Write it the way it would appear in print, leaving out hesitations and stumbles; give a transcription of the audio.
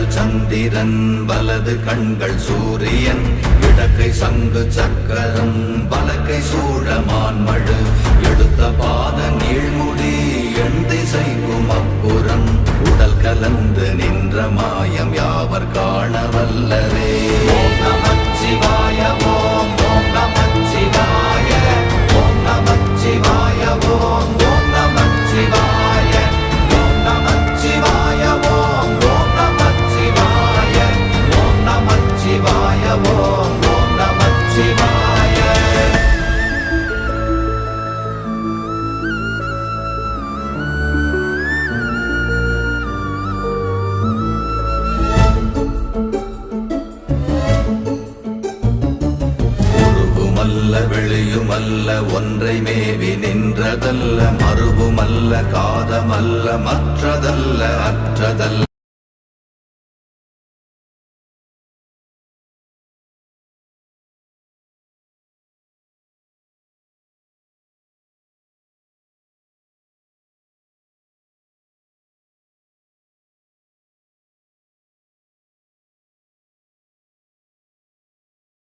இடங்கள் சந்திரன் வலது கண்கள் சூரியன் இடக்கை சங்கு சக்கரம் வலக்கை சூழமான்மழு எடுத்த பாத நீழ்முடி எண் திசைக்கும் அப்புறம் உடல் கலந்து நின்ற மாயம் யாவர் காண வல்லரே. ஓம் நமச்சிவாய ஓம் ஓம் நமச்சிவாய ஓம் நமச்சிவாய ஓம் ஓம் நமச்சிவாய ஓம் நமச்சிவாய ஓம் ஓம் நமச்சிவாய ஓம் நமச்சிவாய ஓம் ஓம் நமச்சிவாய. வெளியுமல்ல ஒன்றை மேவி நின்றதல்ல மறுவுமல்ல காதமல்ல மற்றதல்ல அற்றதல்ல